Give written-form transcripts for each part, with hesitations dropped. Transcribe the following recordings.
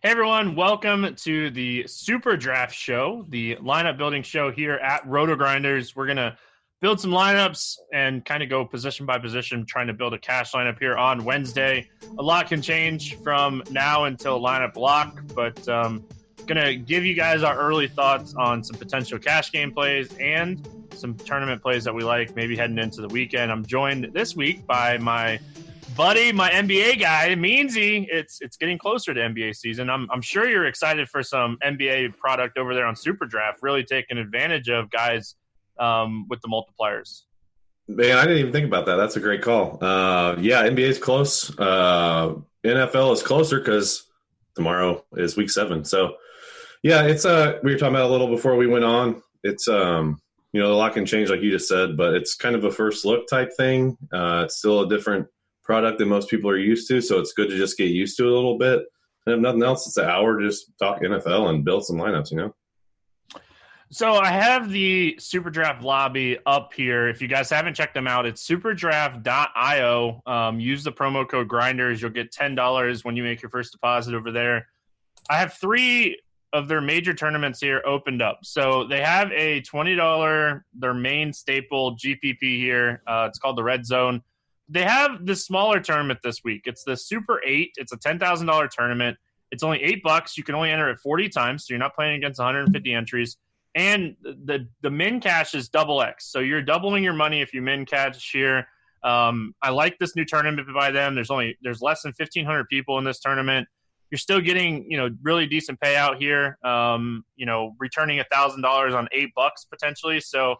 Hey everyone, welcome to the SuperDraft show, the lineup building show here at RotoGrinders. We're going to build some lineups and kind of go position by position, trying to build a cash lineup here on Wednesday. A lot can change from now until lineup lock, but going to give you guys our early thoughts on some potential cash game plays and some tournament plays that we like, maybe heading into the weekend. I'm joined this week by my buddy, my NBA guy, Meansy. It's getting closer to NBA season. I'm sure you're excited for some NBA product over there on SuperDraft, really taking advantage of guys with the multipliers. Man, I didn't even think about that. That's a great call. NBA is close. NFL is closer because tomorrow is week 7. So, yeah, it's we were talking about a little before we went on. It's a lot can change, like you just said, but it's kind of a first look type thing. It's still a different product that most people are used to, so it's good to just get used to it a little bit. And if nothing else, it's an hour to just talk NFL and build some lineups, So I have the SuperDraft lobby up here. If you guys haven't checked them out, it's superdraft.io. Use the promo code Grinders. You'll get $10 when you make your first deposit over there. I have 3 of their major tournaments here opened up. So they have a $20, their main staple GPP here. It's called the Red Zone. They have the smaller tournament this week. It's the Super 8. It's a $10,000 tournament. It's only $8. You can only enter it 40 times, so you're not playing against 150 entries. And the min cash is double X. So you're doubling your money if you min cash here. I like this new tournament by them. There's less than 1,500 people in this tournament. You're still getting, really decent payout here. Returning $1,000 on $8 potentially. So,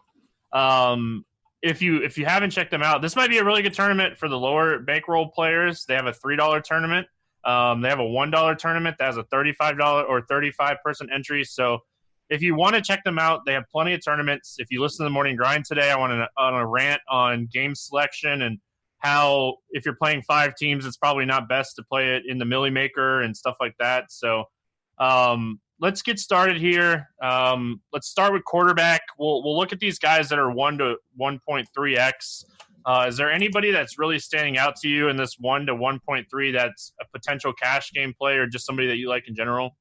if you haven't checked them out, this might be a really good tournament for the lower bankroll players. They have a $3 tournament. They have a $1 tournament that has a $35 or 35-person entry. So if you want to check them out, they have plenty of tournaments. If you listen to the Morning Grind today, I want to rant on game selection and how if you're playing 5 teams, it's probably not best to play it in the Millie Maker and stuff like that. So let's get started here. Let's start with quarterback. We'll look at these guys that are 1 to 1.3x. Is there anybody that's really standing out to you in this 1 to 1.3 that's a potential cash game play or just somebody that you like in general?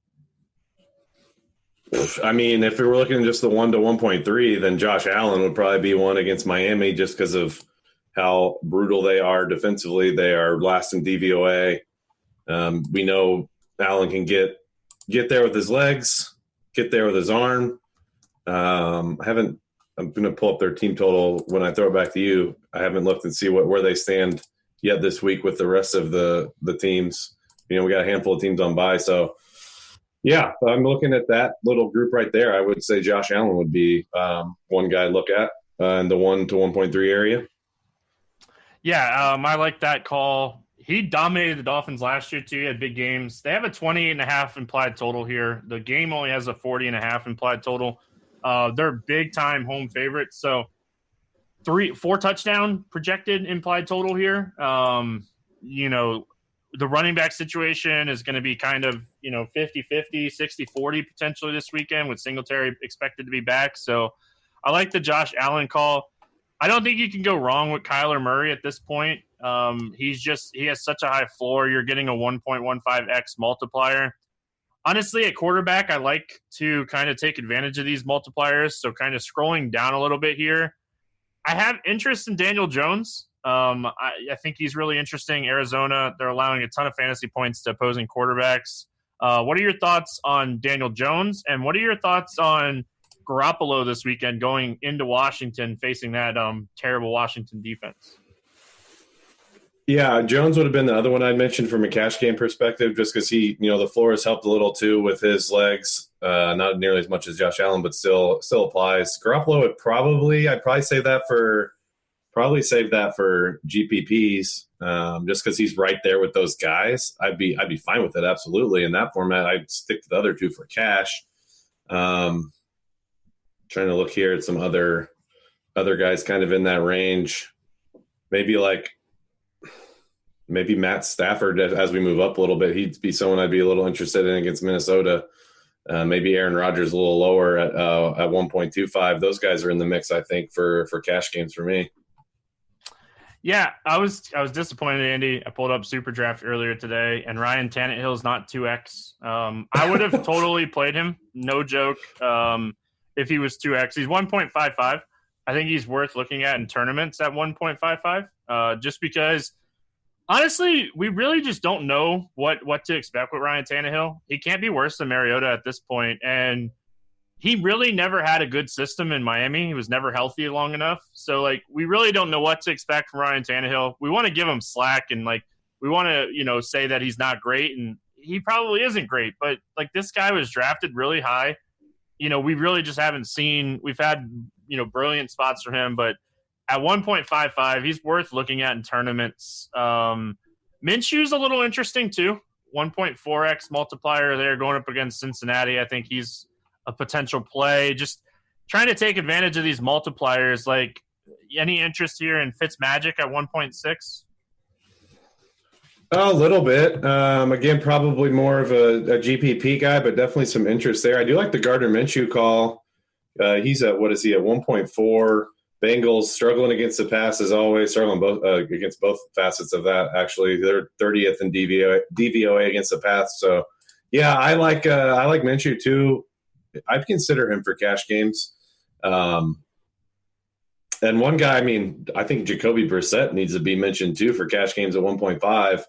I mean, if we were looking at just the 1 to 1.3, then Josh Allen would probably be one against Miami just because of how brutal they are defensively. They are last in DVOA. We know Allen can get there with his legs, get there with his arm. I'm going to pull up their team total when I throw it back to you. I haven't looked and see where they stand yet this week with the rest of the teams. We got a handful of teams on bye. So, yeah, I'm looking at that little group right there. I would say Josh Allen would be one guy to look at in the 1 to 1.3 area. Yeah, I like that call. He dominated the Dolphins last year, too. He had big games. They have a 28.5 implied total here. The game only has a 40.5 implied total. They're big-time home favorites. So 4 touchdown projected implied total here. The running back situation is going to be kind of, 50-50, 60-40 potentially this weekend with Singletary expected to be back. So I like the Josh Allen call. I don't think you can go wrong with Kyler Murray at this point. He has such a high floor. You're getting a 1.15x multiplier. Honestly, at quarterback, I like to kind of take advantage of these multipliers. So kind of scrolling down a little bit here. I have interest in Daniel Jones. I think he's really interesting. Arizona, they're allowing a ton of fantasy points to opposing quarterbacks. What are your thoughts on Daniel Jones? And what are your thoughts on Garoppolo this weekend going into Washington, facing that terrible Washington defense? Yeah, Jones would have been the other one I mentioned from a cash game perspective, just because he, the floor has helped a little too with his legs. Not nearly as much as Josh Allen, but still applies. Garoppolo I'd probably save that for GPPs, just because he's right there with those guys. I'd be fine with it absolutely in that format. I'd stick to the other 2 for cash. Trying to look here at some other guys kind of in that range. Maybe Matt Stafford as we move up a little bit. He'd be someone I'd be a little interested in against Minnesota. Maybe Aaron Rodgers a little lower at 1.25. Those guys are in the mix, I think, for cash games for me. Yeah, I was disappointed, Andy. I pulled up SuperDraft earlier today, and Ryan Tannehill's not 2x. I would have totally played him, no joke, if he was 2x. He's 1.55. I think he's worth looking at in tournaments at 1.55, just because, honestly, we really just don't know what to expect with Ryan Tannehill. He can't be worse than Mariota at this point, and he really never had a good system in Miami. He was never healthy long enough. So, like, we really don't know what to expect from Ryan Tannehill. We want to give him slack and, like, we want to, say that he's not great, and he probably isn't great. But, like, this guy was drafted really high. We really just haven't seen – we've had, brilliant spots from him. But at 1.55, he's worth looking at in tournaments. Minshew's a little interesting too. 1.4x multiplier there going up against Cincinnati. I think he's – a potential play, just trying to take advantage of these multipliers. Like, any interest here in Fitzmagic at 1.6? A little bit. Again, probably more of a GPP guy, but definitely some interest there. I do like the Gardner Minshew call. He's at, what is he, at 1.4? Bengals struggling against the pass as always, struggling against both facets of that, actually. They're 30th in DVOA against the pass. So, yeah, I like Minshew too. I'd consider him for cash games. And one guy, I think Jacoby Brissett needs to be mentioned too for cash games at 1.5.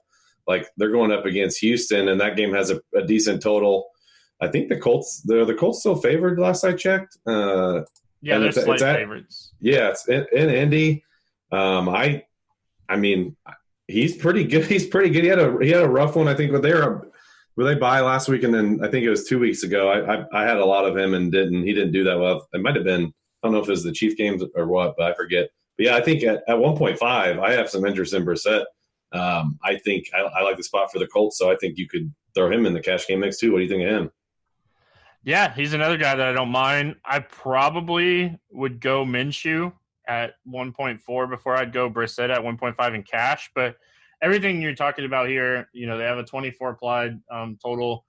Like, they're going up against Houston, and that game has a decent total. I think the Colts still favored last I checked. Yeah, they're slight favorites. Yeah, it's in Indy. He's pretty good. He's pretty good. He had a rough one, I think, but were they bye last week, and then I think it was 2 weeks ago. I had a lot of him and he didn't do that well. It might have been, I don't know if it was the Chief games or what, but I forget. But yeah, I think at 1.5, I have some interest in Brissett. I think I like the spot for the Colts, so I think you could throw him in the cash game mix too. What do you think of him? Yeah, he's another guy that I don't mind. I probably would go Minshew at 1.4 before I'd go Brissett at 1.5 in cash, but everything you're talking about here, they have a 24 applied total.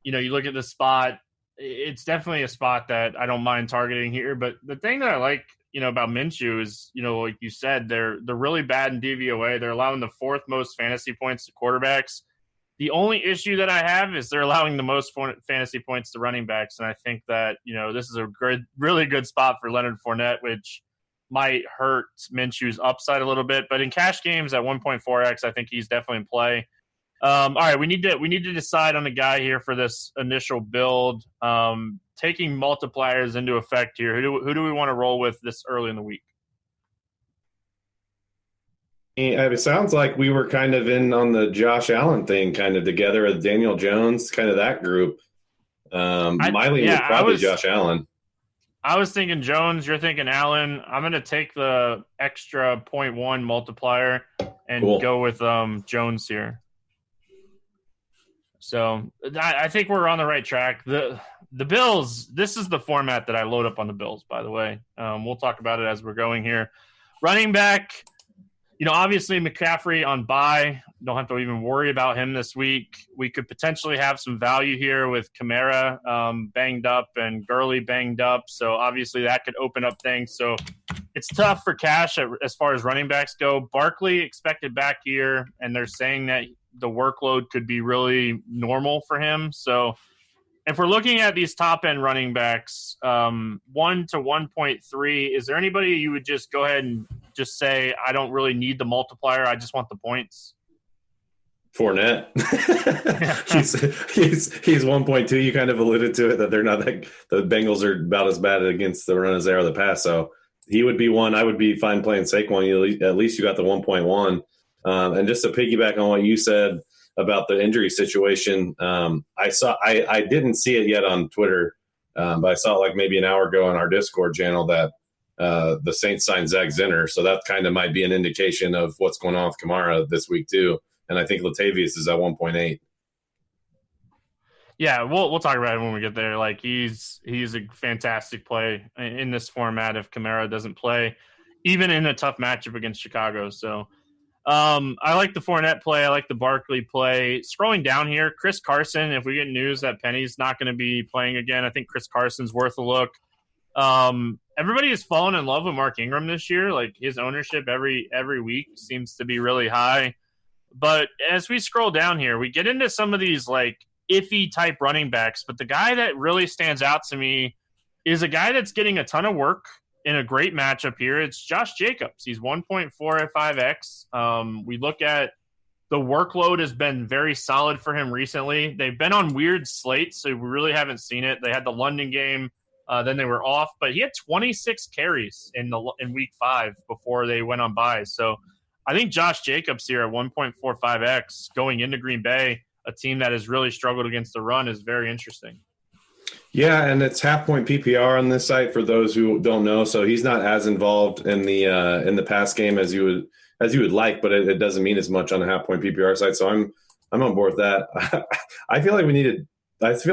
You look at the spot, it's definitely a spot that I don't mind targeting here. But the thing that I like, about Minshew is, like you said, they're really bad in DVOA. They're allowing the fourth most fantasy points to quarterbacks. The only issue that I have is they're allowing the most fantasy points to running backs. And I think that, this is a really good spot for Leonard Fournette, which might hurt Minshew's upside a little bit, but in cash games at 1.4x, I think he's definitely in play. All right, we need to decide on a guy here for this initial build. Taking multipliers into effect here, who do we want to roll with this early in the week? It sounds like we were kind of in on the Josh Allen thing, kind of together with Daniel Jones, kind of that group. Miley was probably Josh Allen. I was thinking Jones. You're thinking Allen. I'm going to take the extra 0.1 multiplier and go with Jones here. So I think we're on the right track. The Bills, this is the format that I load up on the Bills, by the way. We'll talk about it as we're going here. Running back, obviously McCaffrey on bye. Don't have to even worry about him this week. We could potentially have some value here with Kamara banged up and Gurley banged up. So obviously that could open up things. So it's tough for cash as far as running backs go. Barkley expected back here, and they're saying that the workload could be really normal for him. So if we're looking at these top-end running backs, 1 to 1.3, is there anybody you would just go ahead and just say, I don't really need the multiplier, I just want the points? Fournette. he's 1.2. You kind of alluded to it, that they're not the Bengals are about as bad against the run as they are the pass. So he would be one. I would be fine playing Saquon. At least you got the 1.1. And just to piggyback on what you said about the injury situation, I didn't see it yet on Twitter, but I saw it like maybe an hour ago on our Discord channel that the Saints signed Zach Zinner. So that kind of might be an indication of what's going on with Kamara this week too. And I think Latavius is at 1.8. Yeah, we'll talk about it when we get there. Like he's a fantastic play in this format if Kamara doesn't play, even in a tough matchup against Chicago. So I like the Fournette play. I like the Barkley play. Scrolling down here, Chris Carson. If we get news that Penny's not going to be playing again, I think Chris Carson's worth a look. everybody has fallen in love with Mark Ingram this year. Like his ownership every week seems to be really high. But as we scroll down here, we get into some of these like iffy type running backs. But the guy that really stands out to me is a guy that's getting a ton of work in a great matchup here. It's Josh Jacobs. He's 1.45x. We look at the workload has been very solid for him recently. They've been on weird slates, so we really haven't seen it. They had the London game, then they were off, but he had 26 carries in week 5 before they went on bye. So I think Josh Jacobs here at 1.45x going into Green Bay, a team that has really struggled against the run, is very interesting. Yeah, and it's half point PPR on this site for those who don't know. So he's not as involved in the pass game as you would like, but it doesn't mean as much on a half point PPR site. So I'm on board with that. I feel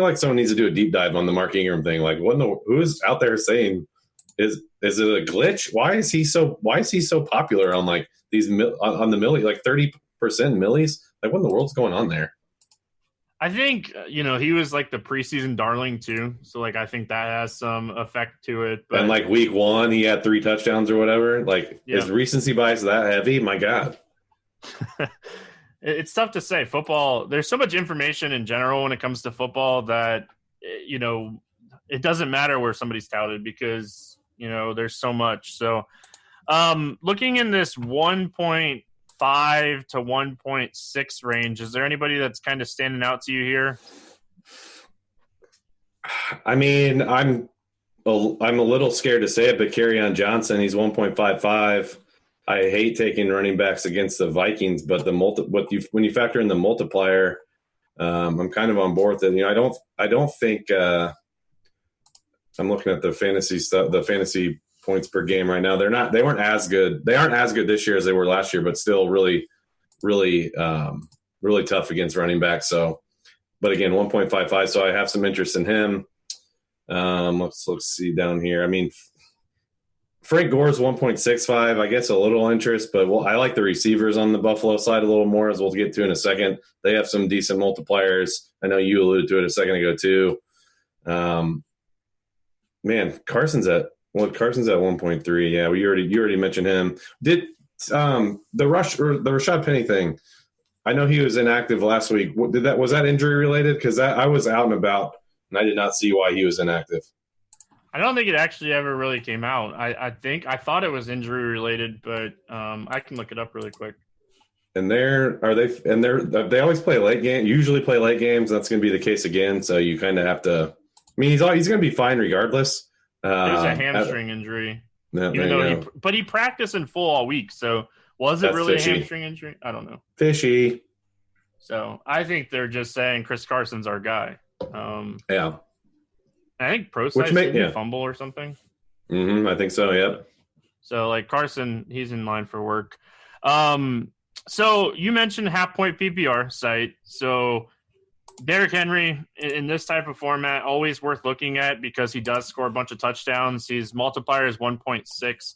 like someone needs to do a deep dive on the Mark Ingram thing. Like, who is out there saying is it a glitch? Why is he so popular on like these on the milli, like 30% millis? Like, what in the world's going on there? I think, he was like the preseason darling too. So like, I think that has some effect to it. But, and like week 1, he had 3 touchdowns or whatever. Like, is recency bias that heavy? My God. It's tough to say. Football, there's so much information in general when it comes to football that, it doesn't matter where somebody's touted because, there's so much. So looking in this 1.5 to 1.6 range, is there anybody that's kind of standing out to you here? I mean, I'm a little scared to say it, but Kerryon Johnson, he's 1.55. I hate taking running backs against the Vikings, but when you factor in the multiplier, I'm kind of on board with it. I don't think I'm looking at the fantasy stuff, the fantasy points per game right now. They weren't as good. They aren't as good this year as they were last year, but still really, really, really tough against running backs. So, but again, 1.55. So I have some interest in him. Let's see down here. I mean, Frank Gore's 1.65. I guess a little interest, but I like the receivers on the Buffalo side a little more, as we'll get to in a second. They have some decent multipliers. I know you alluded to it a second ago too. Man, Carson's at 1.3. Yeah, you already mentioned him. Did the Rashad Penny thing? I know he was inactive last week. Was that injury related? Because I was out and about and I did not see why he was inactive. I don't think it actually ever really came out. I thought it was injury related, but I can look it up really quick. And they always play late game. Usually play late games. That's going to be the case again. So you kind of have to. I mean, he's going to be fine regardless. There's a hamstring injury. But he practiced in full all week. So was it really fishy. A hamstring injury? I don't know. Fishy. So I think they're just saying Chris Carson's our guy. Yeah. I think Procise didn't fumble or something. I think so, yep. So, like, Carson, he's in line for work. So you mentioned half-point PPR site. So Derrick Henry, in this type of format, always worth looking at because he does score a bunch of touchdowns. His multiplier is 1.6.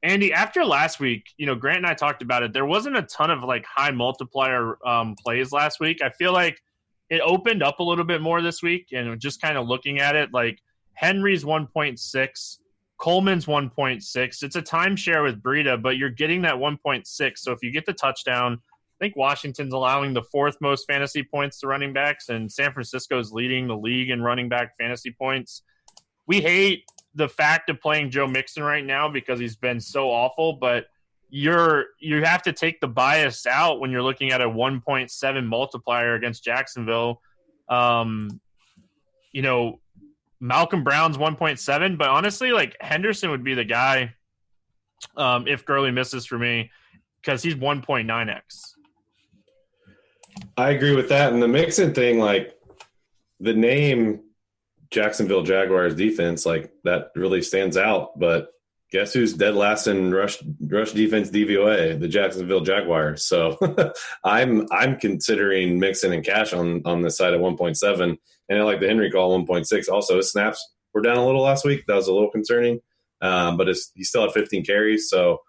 Andy, after last week, Grant and I talked about it. There wasn't a ton of, like, high multiplier plays last week. I feel like it opened up a little bit more this week, and just kind of looking at it, like Henry's 1.6, Coleman's 1.6. It's a timeshare with Breida, but you're getting that 1.6. So if you get the touchdown, I think Washington's allowing the 4th most fantasy points to running backs, and San Francisco's leading the league in running back fantasy points. We hate the fact of playing Joe Mixon right now because he's been so awful, but you have to take the bias out when you're looking at a 1.7 multiplier against Jacksonville. Malcolm Brown's 1.7, but honestly, like Henderson would be the guy if Gurley misses for me because he's 1.9x. I agree with that. And the Mixon thing, like the name Jacksonville Jaguars defense, like that really stands out, but guess who's dead last in rush defense DVOA? The Jacksonville Jaguars. So I'm considering Mixon and Cash on this side of 1.7, and I like the Henry call 1.6. Also, his snaps were down a little last week. That was a little concerning, but he still had 15 carries. So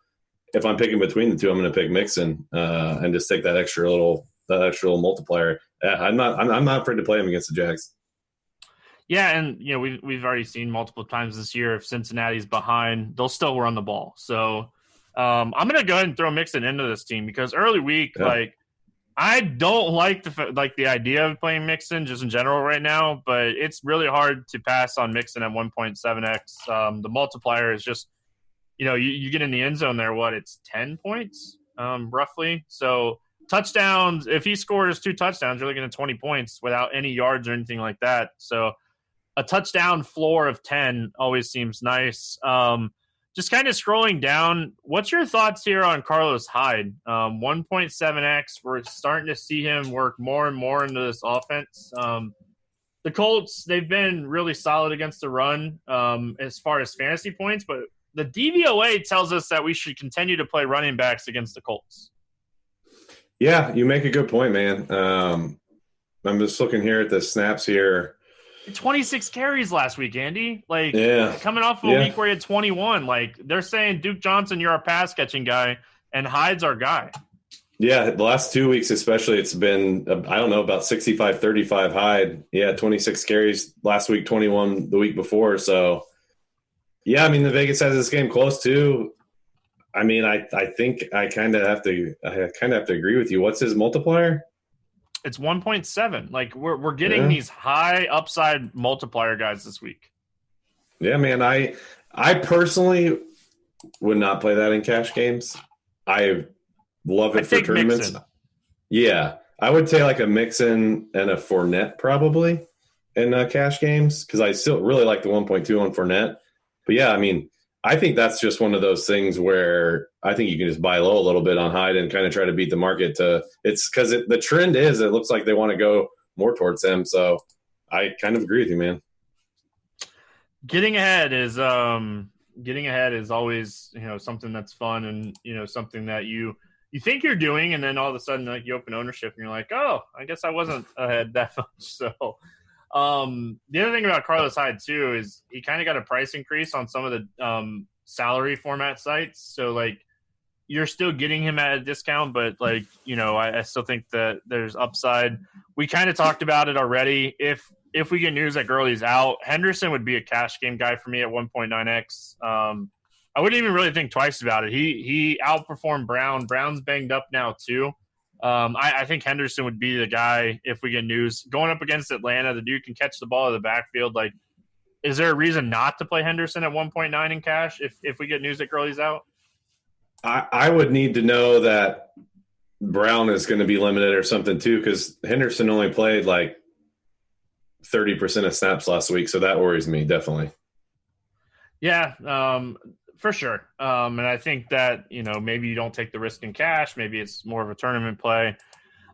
if I'm picking between the two, I'm going to pick Mixon and just take that extra little multiplier. Yeah, I'm not afraid to play him against the Jags. Yeah, and we've already seen multiple times this year if Cincinnati's behind, they'll still run the ball. So I'm gonna go ahead and throw Mixon into this team because early week, Yeah. I don't like the idea of playing Mixon just in general right now, but it's really hard to pass on Mixon at 1.7x. The multiplier is just, you get in the end zone there, it's 10 points roughly. So touchdowns, if he scores 2 touchdowns, you're looking at 20 points without any yards or anything like that. So a touchdown floor of 10 always seems nice. Just kind of scrolling down, what's your thoughts here on Carlos Hyde? 1.7x, we're starting to see him work more and more into this offense. The Colts, they've been really solid against the run as far as fantasy points, but the DVOA tells us that we should continue to play running backs against the Colts. Yeah, you make a good point, man. I'm just looking here at the snaps here. 26 carries last week, Andy. Coming off of a week where he had 21. They're saying, Duke Johnson, you're our pass-catching guy, and Hyde's our guy. Yeah, the last 2 weeks especially, it's been, about 65-35 Hyde. Yeah, 26 carries last week, 21 the week before. So, yeah, the Vegas has this game close, too. I think I kind of have to agree with you. What's his multiplier? It's 1.7. We're getting these high upside multiplier guys this week. Yeah, man. I personally would not play that in cash games. I love it for tournaments. Mixon. Yeah, I would say like a Mixon and a Fournette probably in cash games because I still really like the 1.2 on Fournette. But yeah, I think that's just one of those things where I think you can just buy low a little bit on Hyde and kind of try to beat the market. It's because the trend is it looks like they want to go more towards him. So I kind of agree with you, man. Getting ahead is always something that's fun and something that you think you're doing, and then all of a sudden you open ownership and you're like, oh, I guess I wasn't ahead that much. So. The other thing about Carlos Hyde too is he kind of got a price increase on some of the salary format sites. So you're still getting him at a discount, but I still think that there's upside. We kind of talked about it already. If we get news that Gurley's out, Henderson would be a cash game guy for me at 1.9x. I wouldn't even really think twice about it. He outperformed Brown. Brown's banged up now too. I think Henderson would be the guy if we get news. Going up against Atlanta, the dude can catch the ball in the backfield. Is there a reason not to play Henderson at 1.9 in cash if we get news that Gurley's out? I would need to know that Brown is going to be limited or something too because Henderson only played 30% of snaps last week, so that worries me, definitely. Yeah, for sure. And I think that, maybe you don't take the risk in cash. Maybe it's more of a tournament play.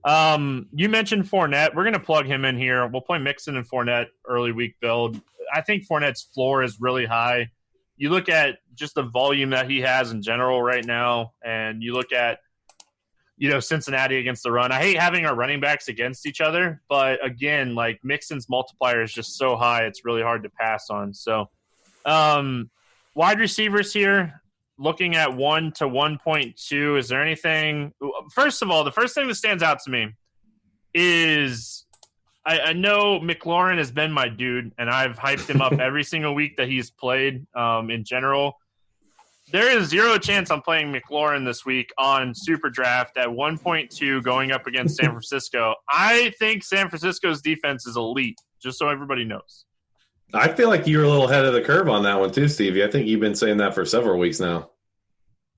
You mentioned Fournette. We're going to plug him in here. We'll play Mixon and Fournette early week build. I think Fournette's floor is really high. You look at just the volume that he has in general right now, and you look at, Cincinnati against the run. I hate having our running backs against each other, but again, Mixon's multiplier is just so high, it's really hard to pass on. So, wide receivers here, looking at 1 to 1.2. Is there anything? First of all, the first thing that stands out to me is I know McLaurin has been my dude, and I've hyped him up every single week that he's played in general. There is zero chance I'm playing McLaurin this week on SuperDraft at 1.2 going up against San Francisco. I think San Francisco's defense is elite, just so everybody knows. I feel like you were a little ahead of the curve on that one too, Stevie. I think you've been saying that for several weeks now.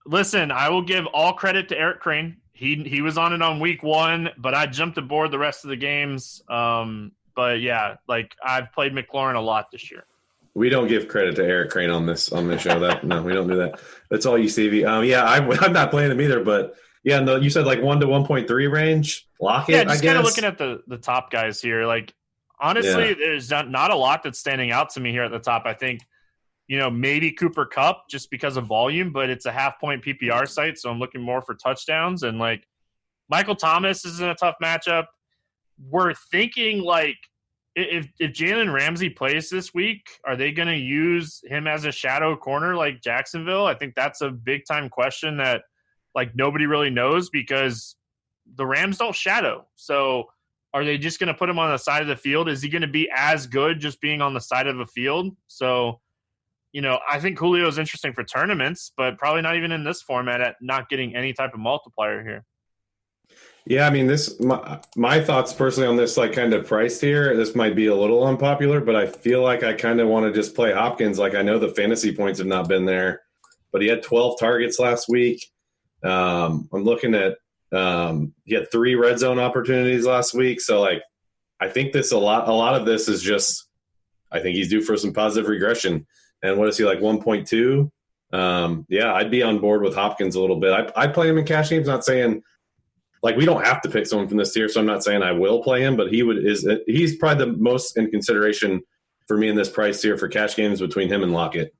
Listen, I will give all credit to Eric Crane. He was on it on week 1, but I jumped aboard the rest of the games. But yeah, I've played McLaurin a lot this year. We don't give credit to Eric Crane on this show. No, we don't do that. That's all you, Stevie. I'm not playing him either. But yeah, no, you said 1 to 1.3 range. Lockett. Yeah, just kind of looking at the top guys here. Honestly, There's not a lot that's standing out to me here at the top. I think, maybe Cooper Kupp just because of volume, but it's a half-point PPR site, so I'm looking more for touchdowns. And, Michael Thomas is in a tough matchup. We're thinking, if Jalen Ramsey plays this week, are they going to use him as a shadow corner like Jacksonville? I think that's a big-time question that, nobody really knows because the Rams don't shadow. So Are they just going to put him on the side of the field? Is he going to be as good just being on the side of the field? So, I think Julio is interesting for tournaments, but probably not even in this format at not getting any type of multiplier here. Yeah, I mean, my thoughts personally on this, like, kind of price tier, this might be a little unpopular, but I feel like I kind of want to just play Hopkins. Like, I know the fantasy points have not been there, but he had 12 targets last week. I'm looking at he had 3 red zone opportunities last week. So, like, I think a lot of this is just, I think he's due for some positive regression. And what is he, like, 1.2? Yeah, I'd be on board with Hopkins a little bit. I'd play him in cash games, not saying – like, we don't have to pick someone from this tier, so I'm not saying I will play him, but he's probably the most in consideration for me in this price tier for cash games between him and Lockett.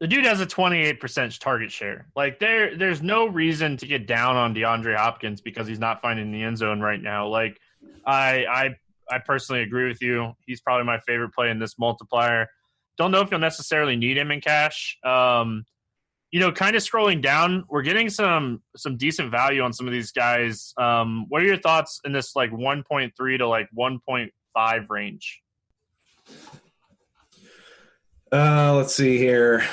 The dude has a 28% target share. Like, there's no reason to get down on DeAndre Hopkins because he's not finding the end zone right now. Like, I personally agree with you. He's probably my favorite play in this multiplier. Don't know if you'll necessarily need him in cash. Kind of scrolling down, we're getting some decent value on some of these guys. What are your thoughts in this, like, 1.3 to like 1.5 range? Let's see here.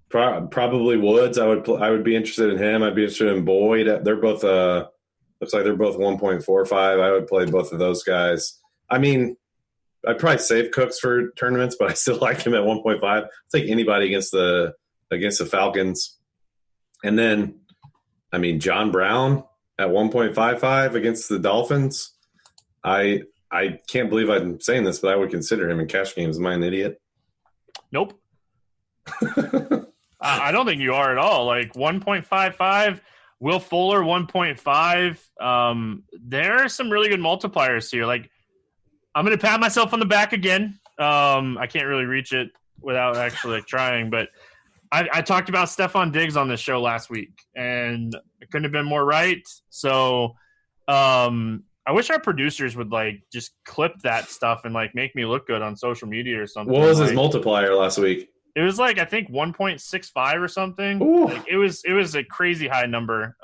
Probably Woods. I would be interested in him. I'd be interested in Boyd. They're both looks like they're both 1.45. I would play both of those guys. I mean, I'd probably save Cooks for tournaments, but I still like him at 1.5. I'll take anybody against the Falcons. And then, I mean, John Brown at 1.55 against the Dolphins. I can't believe I'm saying this, but I would consider him in cash games. Am I an idiot? Nope. I don't think you are at all. Like, 1.55, Will Fuller 1.5. There are some really good multipliers here. Like, I'm going to pat myself on the back again. I can't really reach it without actually trying, but I talked about Stephon Diggs on this show last week, and I couldn't have been more right. So I wish our producers would, like, just clip that stuff and, like, make me look good on social media or something. What was his multiplier last week? It was, like, I think 1.65 or something. Like, it was a crazy high number.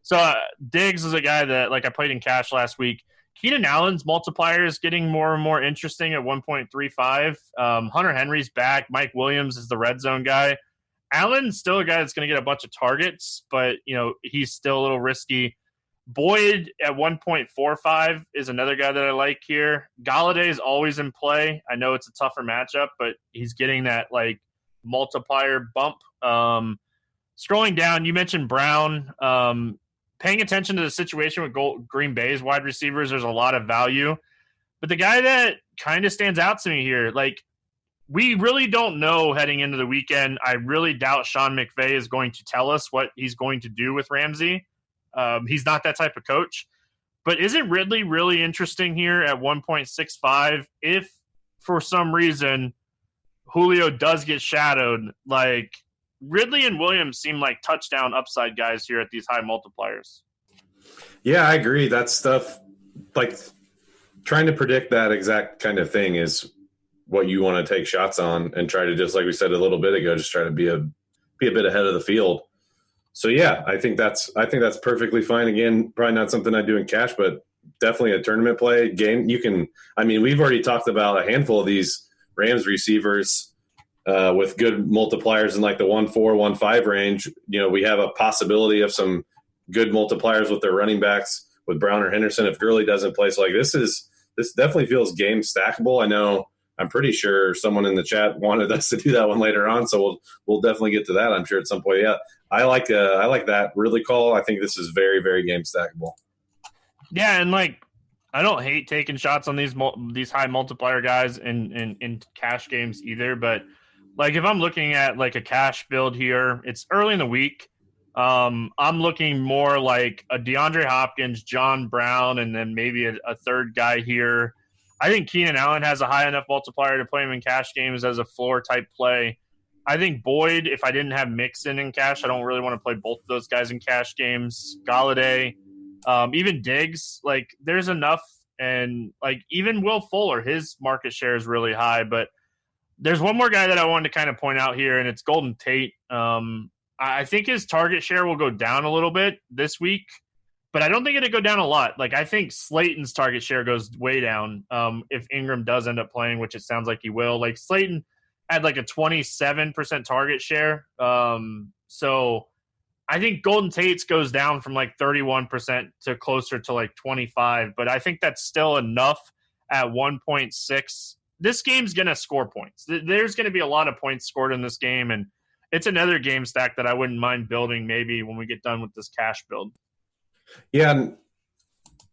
So Diggs is a guy that, like, I played in cash last week. Keenan Allen's multiplier is getting more and more interesting at 1.35. Hunter Henry's back. Mike Williams is the red zone guy. Allen's still a guy that's going to get a bunch of targets, but, he's still a little risky. Boyd at 1.45 is another guy that I like here. Galladay is always in play. I know it's a tougher matchup, but he's getting that, like, multiplier bump. Scrolling down, you mentioned Brown. Paying attention to the situation with Green Bay's wide receivers, there's a lot of value. But the guy that kind of stands out to me here, like, we really don't know heading into the weekend. I really doubt Sean McVay is going to tell us what he's going to do with Ramsey. He's not that type of coach. But isn't Ridley really interesting here at 1.65? If for some reason Julio does get shadowed, like, Ridley and Williams seem like touchdown upside guys here at these high multipliers. Yeah, I agree. That stuff, like, trying to predict that exact kind of thing is what you want to take shots on and try to, just like we said a little bit ago, just try to be a bit ahead of the field. So yeah, I think that's perfectly fine. Again, probably not something I do in cash, but definitely a tournament play game. We've already talked about a handful of these Rams receivers with good multipliers in, like, the 1.4, 1.5 range. We have a possibility of some good multipliers with their running backs with Brown or Henderson if Gurley doesn't play. So, like, this definitely feels game stackable. I know I'm pretty sure someone in the chat wanted us to do that one later on, so we'll definitely get to that, I'm sure, at some point. Yeah, I like that Ridley call. I think this is very, very game stackable. Yeah, and, like, I don't hate taking shots on these high multiplier guys in cash games either, but, like, if I'm looking at, like, a cash build here, it's early in the week. I'm looking more like a DeAndre Hopkins, John Brown, and then maybe a third guy here. I think Keenan Allen has a high enough multiplier to play him in cash games as a floor type play. I think Boyd, if I didn't have Mixon in cash, I don't really want to play both of those guys in cash games. Galladay, even Diggs, like, there's enough. And, like, even Will Fuller, his market share is really high, but there's one more guy that I wanted to kind of point out here, and it's Golden Tate. I think his target share will go down a little bit this week. but I don't think it'll go down a lot. Like, I think Slayton's target share goes way down if Ingram does end up playing, which it sounds like he will. Like, Slayton had like a 27% target share. So I think Golden Tate's goes down from like 31% to closer to like 25, but I think that's still enough at 1.6. This game's going to score points. There's going to be a lot of points scored in this game, and it's another game stack that I wouldn't mind building maybe when we get done with this cash build. Yeah,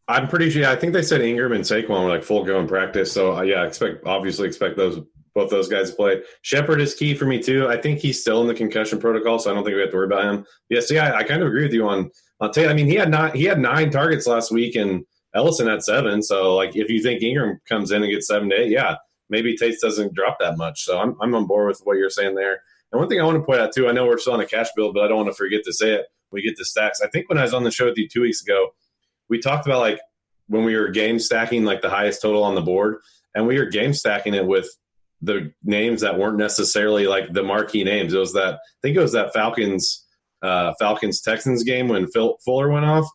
I'm pretty sure. I think they said Ingram and Saquon were like full go in practice. So yeah, expect both those guys to play. Shepard is key for me too. I think he's still in the concussion protocol, so I don't think we have to worry about him. Yeah, see, I kind of agree with you on Tate. I mean, he had 9 targets last week, and Ellison had 7. So like, if you think Ingram comes in and gets 7 to 8, yeah, maybe Tate doesn't drop that much. So I'm on board with what you're saying there. And one thing I want to point out too, I know we're still on a cash build, but I don't want to forget to say it. We get to stacks. I think when I was on the show with you 2 weeks ago, we talked about like when we were game stacking like the highest total on the board, and we were game stacking it with the names that weren't necessarily like the marquee names. It was that, I think it was that Falcons Texans game when Fuller went off.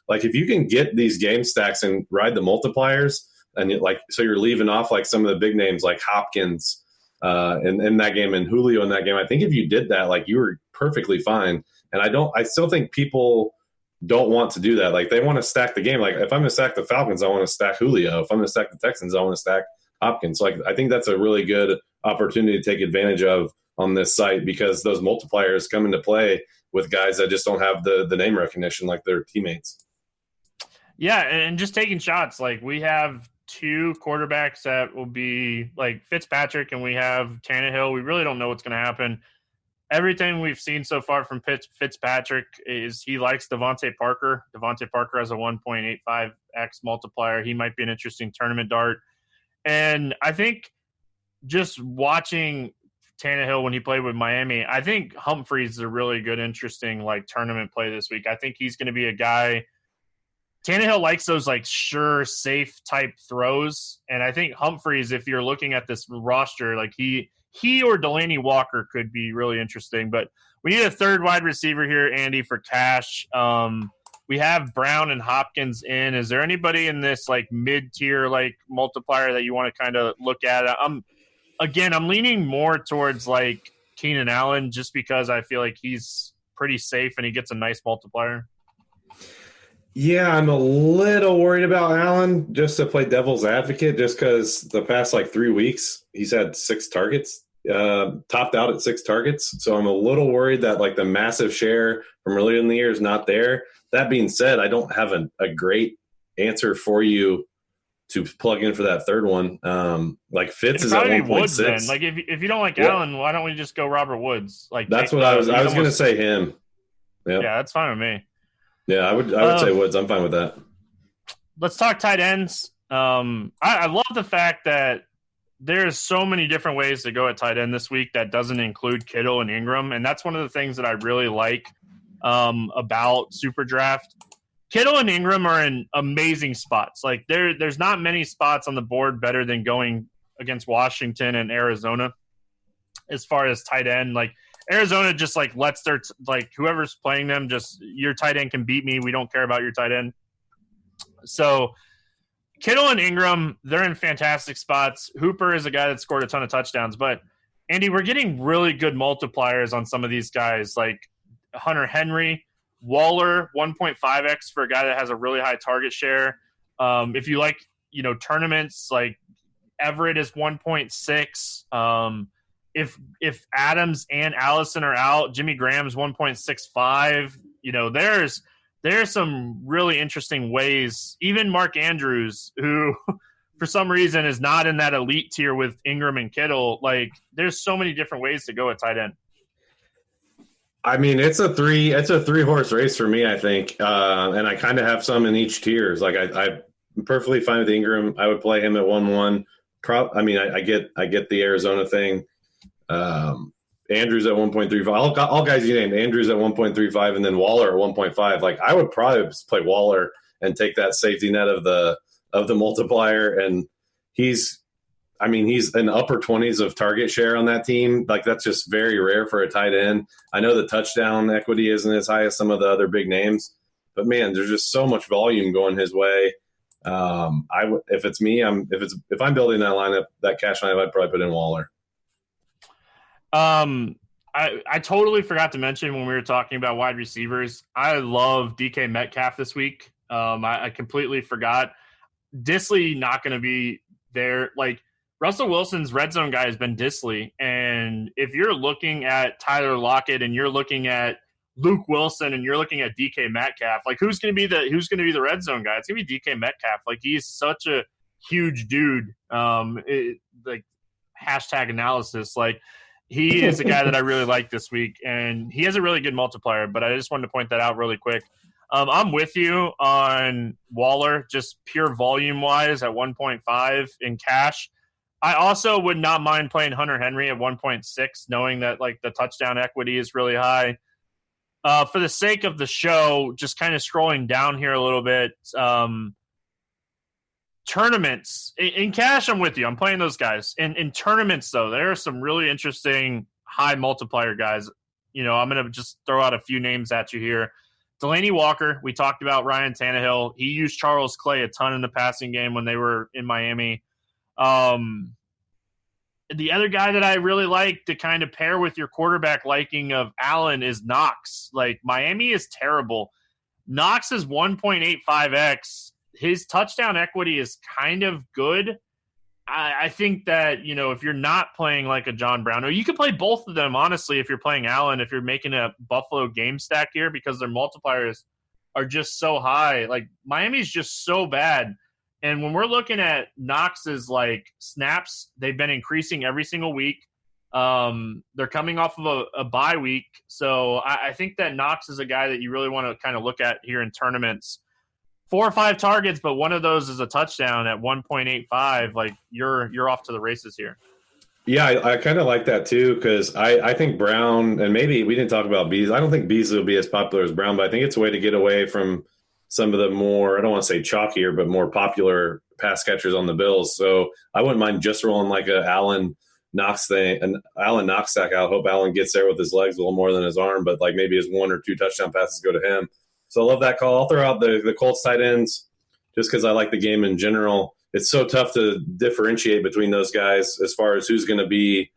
Like, if you can get these game stacks and ride the multipliers, and so you're leaving off like some of the big names like Hopkins in that game and Julio in that game. I think if you did that, like, you were perfectly fine. And I still think people don't want to do that. Like, they want to stack the game. Like, if I'm going to stack the Falcons, I want to stack Julio. If I'm going to stack the Texans, I want to stack Hopkins. So I think that's a really good opportunity to take advantage of on this site, because those multipliers come into play with guys that just don't have the name recognition like their teammates. Yeah, and just taking shots. Like, we have 2 quarterbacks that will be like Fitzpatrick, and we have Tannehill. We really don't know what's going to happen. Everything we've seen so far from Fitzpatrick is he likes Devontae Parker. Devontae Parker has a 1.85x multiplier. He might be an interesting tournament dart. And I think just watching Tannehill when he played with Miami, I think Humphreys is a really good, interesting like tournament play this week. I think he's going to be a guy. Tannehill likes those like sure, safe type throws. And I think Humphreys, if you're looking at this roster, like he or Delaney Walker could be really interesting. But we need a third wide receiver here, Andy, for cash. We have Brown and Hopkins in. Is there anybody in this like mid-tier like multiplier that you want to kind of look at? I'm leaning more towards like Keenan Allen, just because I feel like he's pretty safe and he gets a nice multiplier. Yeah, I'm a little worried about Allen, just to play devil's advocate, just because the past like 3 weeks he's had 6 targets, topped out at 6 targets. So I'm a little worried that like the massive share from earlier in the year is not there. That being said, I don't have a great answer for you to plug in for that third one. Like Fitz is at 1.6. Like if you don't like Allen, why don't we just go Robert Woods? Like that's what I was going to say him. Yep. Yeah, that's fine with me. Yeah, I would say Woods. I'm fine with that. Let's talk tight ends. I love the fact that there's so many different ways to go at tight end this week that doesn't include Kittle and Ingram, and that's one of the things that I really like about SuperDraft. Kittle and Ingram are in amazing spots. Like there's not many spots on the board better than going against Washington and Arizona as far as tight end. Like Arizona just like lets their whoever's playing them, just your tight end can beat me. We don't care about your tight end. So Kittle and Ingram, they're in fantastic spots. Hooper is a guy that scored a ton of touchdowns. But, Andy, we're getting really good multipliers on some of these guys, like Hunter Henry, Waller, 1.5x for a guy that has a really high target share. If you like, tournaments, like Everett is 1.6. If Adams and Allison are out, Jimmy Graham's 1.65. There's some really interesting ways. Even Mark Andrews, who for some reason is not in that elite tier with Ingram and Kittle, like there's so many different ways to go at tight end. I mean, it's a 3-horse race for me, I think. And I kind of have some in each tiers. Like I'm perfectly fine with Ingram. I would play him at 1-1. I get the Arizona thing. Andrews at 1.35. All guys you named. Andrews at 1.35, and then Waller at 1.5. Like I would probably play Waller and take that safety net of the multiplier. And he's in upper 20s of target share on that team. Like that's just very rare for a tight end. I know the touchdown equity isn't as high as some of the other big names, But man, there's just so much volume going his way. If it's me, if I'm building that lineup, that cash lineup, I'd probably put in Waller. I totally forgot to mention when we were talking about wide receivers, I love DK Metcalf this week. I completely forgot. Disley not going to be there. Like, Russell Wilson's red zone guy has been Disley. And if you're looking at Tyler Lockett and you're looking at Luke Wilson and you're looking at DK Metcalf, like, who's going to be the red zone guy? It's going to be DK Metcalf. Like, he's such a huge dude. Like, hashtag analysis. Like, he is a guy that I really like this week, and he has a really good multiplier, but I just wanted to point that out really quick. I'm with you on Waller, just pure volume-wise at 1.5 in cash. I also would not mind playing Hunter Henry at 1.6, knowing that, like, the touchdown equity is really high. For the sake of the show, just kind of scrolling down here a little bit, tournaments. In cash, I'm with you. I'm playing those guys. In tournaments, though, there are some really interesting high multiplier guys. You know, I'm going to just throw out a few names at you here. Delaney Walker, we talked about Ryan Tannehill. He used Charles Clay a ton in the passing game when they were in Miami. The other guy that I really like to kind of pair with your quarterback liking of Allen is Knox. Like, Miami is terrible. Knox is 1.85x. His touchdown equity is kind of good. I think that, you know, if you're not playing like a John Brown, or you could play both of them, honestly, if you're playing Allen, if you're making a Buffalo game stack here, because their multipliers are just so high. Like, Miami's just so bad. And when we're looking at Knox's, like, snaps, they've been increasing every single week. They're coming off of a bye week. So I think that Knox is a guy that you really want to kind of look at here in tournaments. 4 or 5 targets, but one of those is a touchdown at 1.85. Like, you're off to the races here. Yeah, I kind of like that too, because I think Brown, and maybe we didn't talk about Beasley. I don't think Beasley will be as popular as Brown, but I think it's a way to get away from some of the more, I don't want to say chalkier, but more popular pass catchers on the Bills. So I wouldn't mind just rolling like a Allen Knox thing, an Allen Knox stack. I hope Allen gets there with his legs a little more than his arm, but like maybe his 1 or 2 touchdown passes go to him. So I love that call. I'll throw out the Colts tight ends just because I like the game in general. It's so tough to differentiate between those guys as far as who's going to be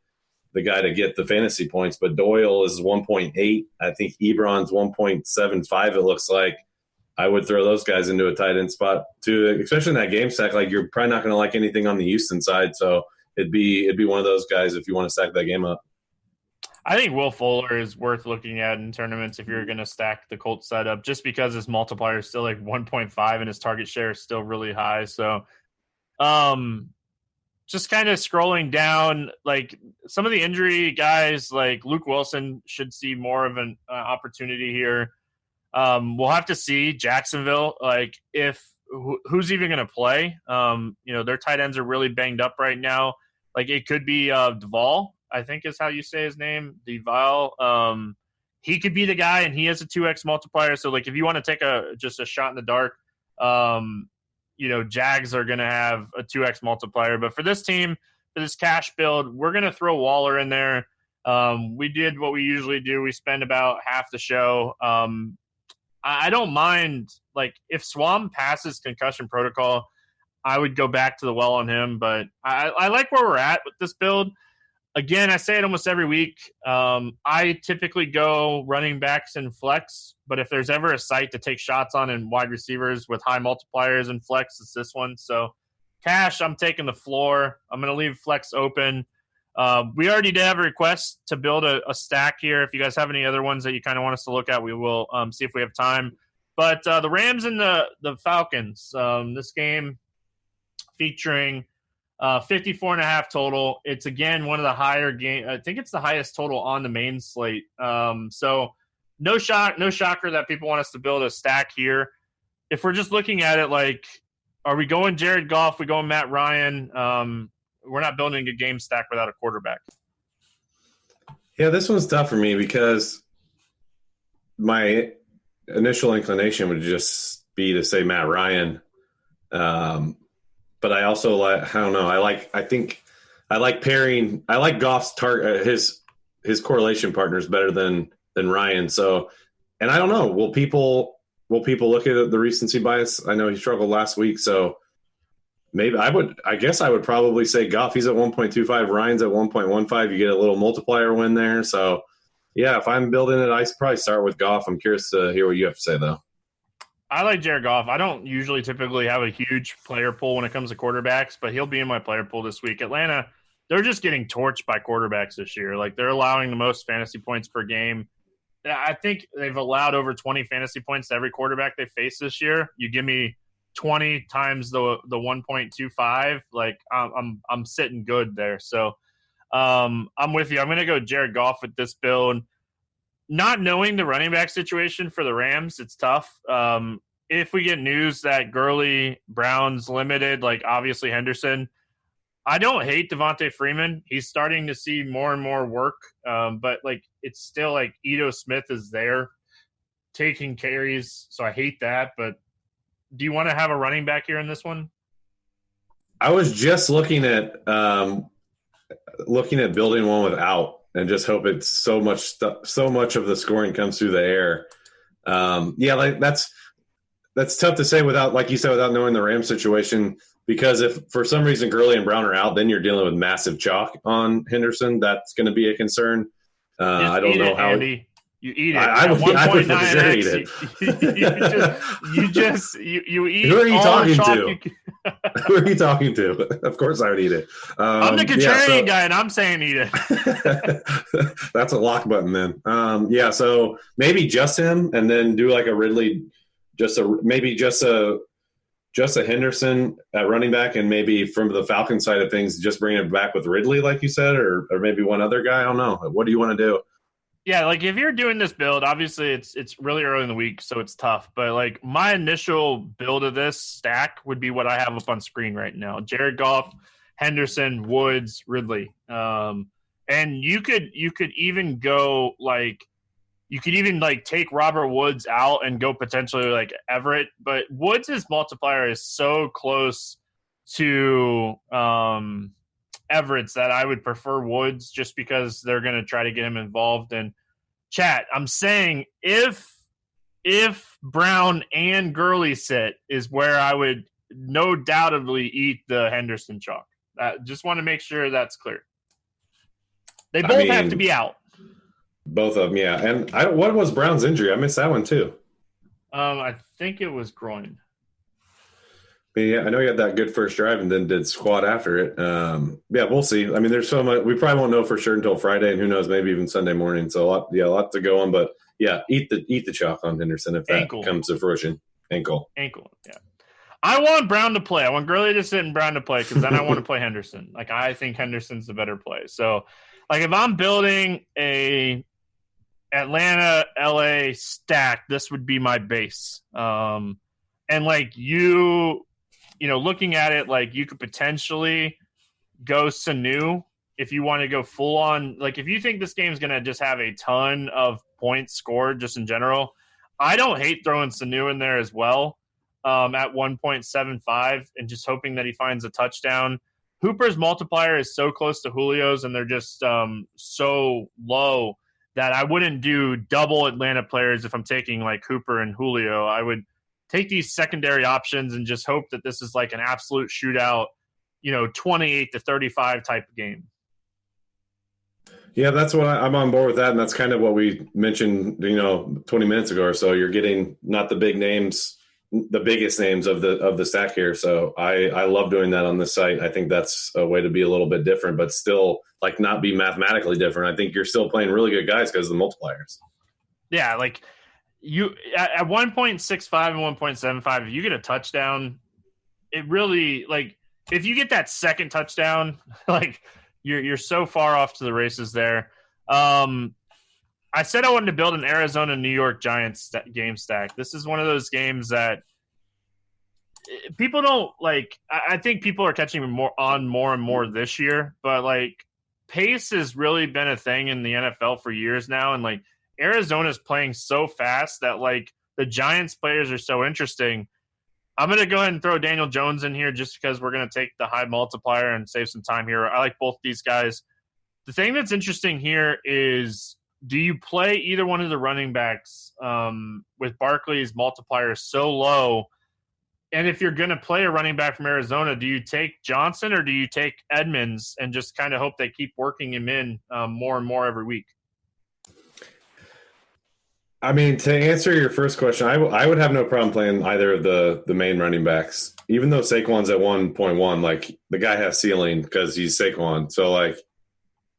the guy to get the fantasy points. But Doyle is 1.8. I think Ebron's 1.75, it looks like. I would throw those guys into a tight end spot too, especially in that game stack. Like, you're probably not going to like anything on the Houston side. So it'd be one of those guys if you want to stack that game up. I think Will Fuller is worth looking at in tournaments if you're going to stack the Colts setup, just because his multiplier is still like 1.5 and his target share is still really high. So just kind of scrolling down, like, some of the injury guys, like Luke Wilson should see more of an opportunity here. We'll have to see Jacksonville, like, if who's even going to play. You know, their tight ends are really banged up right now. Like, it could be Duvall, I think is how you say his name, Deval. He could be the guy, and he has a 2x multiplier. So, like, if you want to take just a shot in the dark, you know, Jags are going to have a 2x multiplier. But for this team, for this cash build, we're going to throw Waller in there. We did what we usually do. We spend about half the show. I don't mind, like, if Swam passes concussion protocol, I would go back to the well on him. But I like where we're at with this build. Again, I say it almost every week. I typically go running backs and flex, but if there's ever a site to take shots on in wide receivers with high multipliers and flex, it's this one. So cash, I'm taking the floor. I'm going to leave flex open. We already did have a request to build a stack here. If you guys have any other ones that you kind of want us to look at, we will see if we have time. But the Rams and the Falcons, this game featuring 54.5 total. It's, again, one of the higher game. I think it's the highest total on the main slate. So no shocker that people want us to build a stack here. If we're just looking at it, like, are we going Jared Goff? We going Matt Ryan? We're not building a game stack without a quarterback. Yeah, this one's tough for me because my initial inclination would just be to say Matt Ryan. But I also like, I don't know. I think I like pairing. I like Goff's his correlation partners better than Ryan. So, and I don't know. Will people will people look at the recency bias? I know he struggled last week, so maybe I guess I would probably say Goff. He's at 1.25. Ryan's at 1.15. You get a little multiplier win there. So, yeah, if I'm building it, I probably start with Goff. I'm curious to hear what you have to say, though. I like Jared Goff. I don't usually typically have a huge player pool when it comes to quarterbacks, but he'll be in my player pool this week. Atlanta, they're just getting torched by quarterbacks this year. Like, they're allowing the most fantasy points per game. I think they've allowed over 20 fantasy points to every quarterback they face this year. You give me 20 times the 1.25, like I'm sitting good there. So I'm with you. I'm going to go Jared Goff with this build. Not knowing the running back situation for the Rams, it's tough. If we get news that Gurley, Brown's limited, like obviously Henderson, I don't hate Devontae Freeman. He's starting to see more and more work, but like it's still like Ito Smith is there taking carries, so I hate that. But do you want to have a running back here in this one? I was just looking at building one without, and just hope it's so much of the scoring comes through the air. Like that's tough to say without, like you said, without knowing the Rams situation. Because if for some reason Gurley and Brown are out, then you're dealing with massive chalk on Henderson. That's going to be a concern. I don't know how. Andy. You eat it. I would for sure eat it. You eat. Who are you all talking the chalk to? Who are you talking to? Of course I would eat it. I'm the contrarian guy, and I'm saying eat it. That's a lock button then. So maybe just him, and then do like a Ridley, just a Henderson at running back, and maybe from the Falcon side of things, just bring it back with Ridley, like you said, or maybe one other guy. I don't know. What do you want to do? Yeah, like if you're doing this build, obviously it's really early in the week, so it's tough. But like my initial build of this stack would be what I have up on screen right now: Jared Goff, Henderson, Woods, Ridley. And you could even go like take Robert Woods out and go potentially like Everett. But Woods' multiplier is so close to Everett's that I would prefer Woods just because they're going to try to get him involved. And chat, I'm saying if Brown and Gurley sit is where I would no doubtably eat the Henderson chalk. Just want to make sure that's clear. They both have to be out. Both of them, yeah. And what was Brown's injury? I missed that one too. I think it was groin. Yeah, I know he had that good first drive and then did squat after it. We'll see. I mean, there's so much. We probably won't know for sure until Friday, and who knows, maybe even Sunday morning. So a lot to go on. But yeah, eat the chalk on Henderson if that comes to fruition. Ankle. Yeah. I want Brown to play. I want Gurley to sit and Brown to play because then I want to play Henderson. Like I think Henderson's the better play. So, like if I'm building a Atlanta LA stack, this would be my base. And like looking at it, like you could potentially go Sanu if you want to go full on. Like if you think this game's going to just have a ton of points scored just in general, I don't hate throwing Sanu in there as well at 1.75 and just hoping that he finds a touchdown. Hooper's multiplier is so close to Julio's and they're just so low that I wouldn't do double Atlanta players if I'm taking like Hooper and Julio. I would take these secondary options and just hope that this is like an absolute shootout, 28-35 type of game. Yeah, that's what I'm on board with that. And that's kind of what we mentioned, 20 minutes ago or so. You're getting not the big names, the biggest names of the stack here. So I love doing that on this site. I think that's a way to be a little bit different, but still like not be mathematically different. I think you're still playing really good guys because of the multipliers. Yeah, like you at 1.65 and 1.75, if you get a touchdown, it really like if you get that second touchdown, like you're so far off to the races there. I said I wanted to build an Arizona-New York Giants game stack. This is one of those games that people don't like. I think people are catching more and more this year, but like pace has really been a thing in the NFL for years now, and like Arizona's playing so fast that like the Giants players are so interesting. I'm going to go ahead and throw Daniel Jones in here just because we're going to take the high multiplier and save some time here. I like both these guys. The thing that's interesting here is do you play either one of the running backs with Barkley's multiplier so low? And if you're going to play a running back from Arizona, do you take Johnson or do you take Edmonds and just kind of hope they keep working him in more and more every week? I mean, to answer your first question, I would have no problem playing either of the main running backs, even though Saquon's at 1.1. Like, the guy has ceiling because he's Saquon. So, like,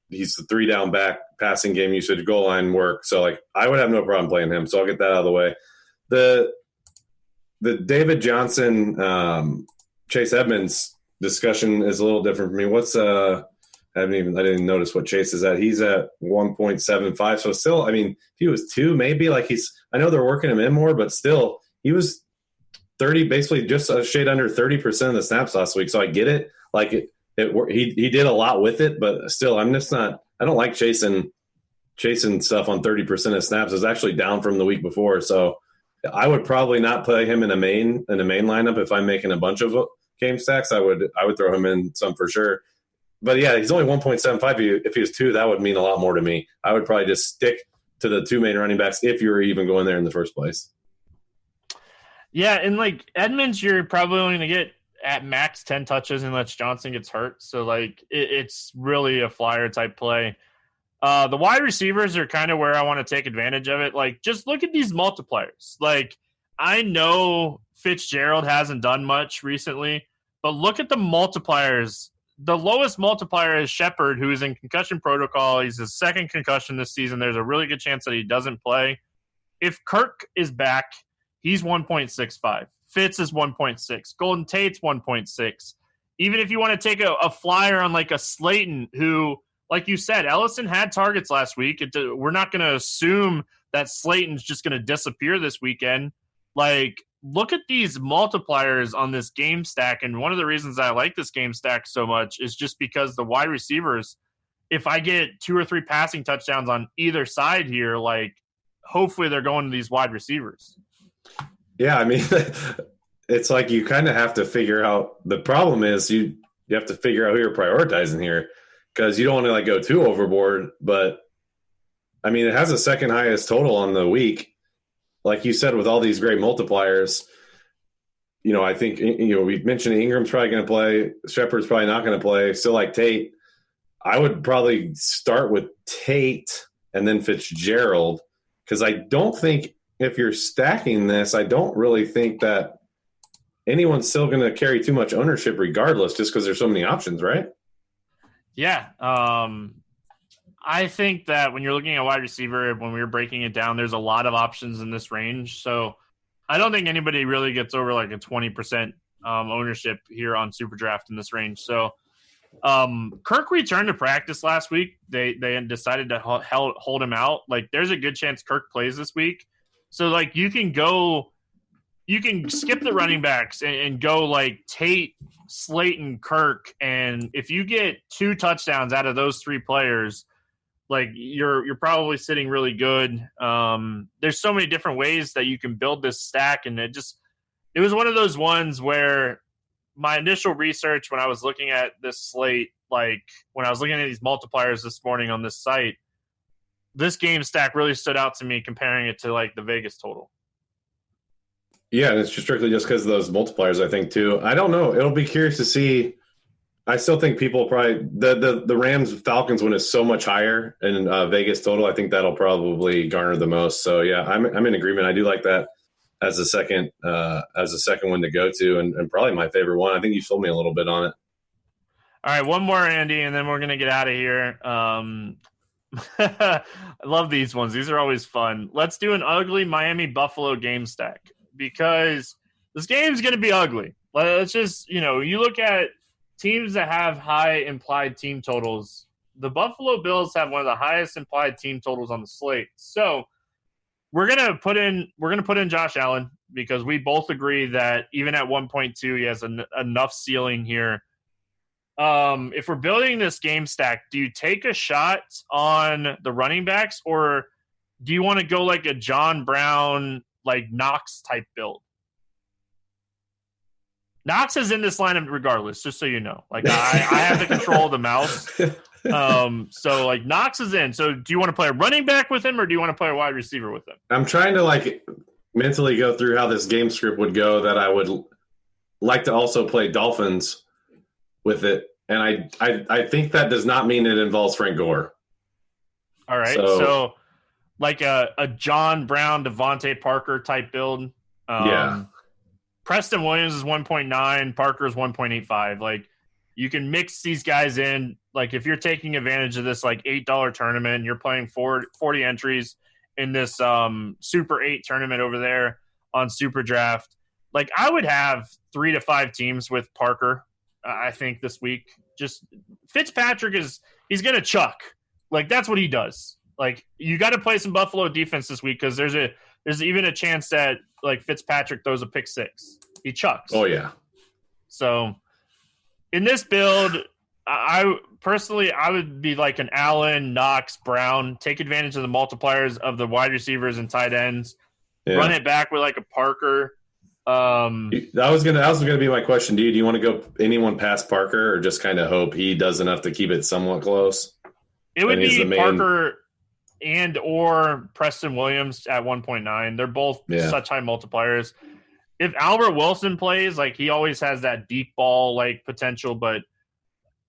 he's the 3-down back, passing game usage, goal line work. So, like, I would have no problem playing him. So I'll get that out of the way. The David Johnson, Chase Edmonds discussion is a little different for me. I didn't notice what Chase is at. He's at 1.75. So still, I mean, if he was 2, maybe I know they're working him in more, but still he was 30, basically just a shade under 30% of the snaps last week. So I get it. Like he did a lot with it, but still, I don't like chasing stuff on 30% of snaps. It's actually down from the week before. So I would probably not play him in the main lineup. If I'm making a bunch of game stacks, I would throw him in some for sure. But yeah, he's only 1.75. If he was 2, that would mean a lot more to me. I would probably just stick to the 2 main running backs if you're even going there in the first place. Yeah, and like Edmonds, you're probably only going to get at max 10 touches unless Johnson gets hurt. So like it's really a flyer type play. The wide receivers are kind of where I want to take advantage of it. Like, just look at these multipliers. Like, I know Fitzgerald hasn't done much recently, but look at the multipliers. The lowest multiplier is Shepard, who is in concussion protocol. He's his second concussion this season. There's a really good chance that he doesn't play. If Kirk is back, he's 1.65. Fitz is 1.6. Golden Tate's 1.6. Even if you want to take a flyer on like a Slayton, who, like you said, Ellison had targets last week. We're not going to assume that Slayton's just going to disappear this weekend. Like, look at these multipliers on this game stack. And one of the reasons I like this game stack so much is just because the wide receivers, if I get 2 or 3 passing touchdowns on either side here, like, hopefully they're going to these wide receivers. Yeah, I mean, it's like you kind of have to figure out – the problem is you have to figure out who you're prioritizing here, because you don't want to like go too overboard. But I mean, it has the second highest total on the week. Like you said, with all these great multipliers, I think, we mentioned Ingram's probably going to play. Shepard's probably not going to play. Still like Tate. I would probably start with Tate and then Fitzgerald, because I don't think if you're stacking this, I don't really think that anyone's still going to carry too much ownership regardless, just because there's so many options, right? Yeah. I think that when you're looking at wide receiver, when we were breaking it down, there's a lot of options in this range. So I don't think anybody really gets over like a 20% ownership here on SuperDraft in this range. So Kirk returned to practice last week. They decided to hold him out. Like, there's a good chance Kirk plays this week. So like you can skip the running backs and go like Tate, Slayton, Kirk, and if you get 2 touchdowns out of those 3 players, like you're probably sitting really good. There's so many different ways that you can build this stack, and it was one of those ones where my initial research when I was looking at this slate, like when I was looking at these multipliers this morning on this site, this game stack really stood out to me comparing it to like the Vegas total. Yeah, and it's just strictly just because of those multipliers, I think, too. I don't know. It'll be curious to see. I still think people probably the Rams-Falcons one is so much higher in Vegas total. I think that'll probably garner the most. So, yeah, I'm in agreement. I do like that as a second one to go to, and probably my favorite one. I think you sold me a little bit on it. All right, one more, Andy, and then we're going to get out of here. I love these ones. These are always fun. Let's do an ugly Miami-Buffalo game stack, because this game's going to be ugly. Let's just, you look at teams that have high implied team totals. The Buffalo Bills have one of the highest implied team totals on the slate. So we're gonna put in Josh Allen, because we both agree that even at 1.2, he has enough ceiling here. If we're building this game stack, do you take a shot on the running backs, or do you want to go like a John Brown, like Knox type build? Knox is in this lineup regardless, just so you know. Like, I have the control of the mouse. So like Knox is in. So do you want to play a running back with him, or do you want to play a wide receiver with him? I'm trying to like mentally go through how this game script would go that I would like to also play Dolphins with it. And I think that does not mean it involves Frank Gore. All right. So like a John Brown, Devontae Parker type build. Yeah. Preston Williams is 1.9. Parker is 1.85. Like you can mix these guys in. Like if you're taking advantage of this like $8 tournament and you're playing 40 entries in this Super 8 tournament over there on SuperDraft, like I would have 3 to 5 teams with Parker. I think this week, just Fitzpatrick he's going to chuck. Like that's what he does. Like you got to play some Buffalo defense this week because there's even a chance that like Fitzpatrick throws a pick 6. He chucks. Oh yeah. So in this build, I personally would be like an Allen, Knox, Brown. Take advantage of the multipliers of the wide receivers and tight ends. Yeah. Run it back with like a Parker. That was gonna be my question. Do you want to go anyone past Parker or just kind of hope he does enough to keep it somewhat close? It would be Parker and or Preston Williams at 1.9. They're both such high multipliers. If Albert Wilson plays, like he always has that deep ball like potential, but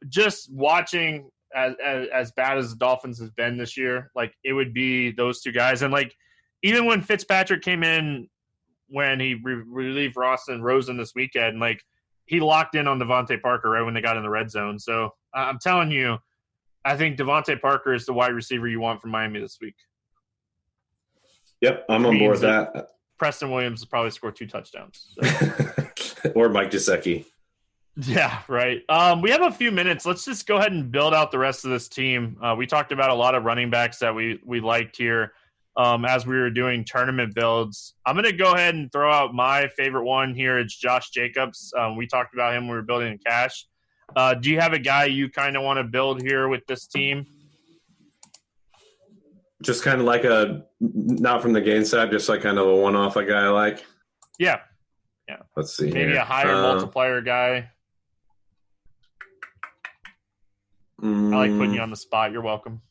just watching as bad as the Dolphins has been this year, like it would be those two guys. And like even when Fitzpatrick came in, when he relieved Ross and Rosen this weekend, like he locked in on Devontae Parker right when they got in the red zone. So I'm telling you, I think Devontae Parker is the wide receiver you want from Miami this week. Yep, I'm on board with that. Preston Williams will probably score 2 touchdowns. So. Or Mike Gesicki. Yeah, right. We have a few minutes. Let's just go ahead and build out the rest of this team. We talked about a lot of running backs that we liked here. As we were doing tournament builds. I'm going to go ahead and throw out my favorite one here. It's Josh Jacobs. We talked about him when we were building in cash. Do you have a guy you kind of want to build here with this team? Just kind of like not from the game side, just like kind of a one-off a guy I like? Yeah. Let's see Maybe here. A higher multiplier guy. I like putting you on the spot. You're welcome.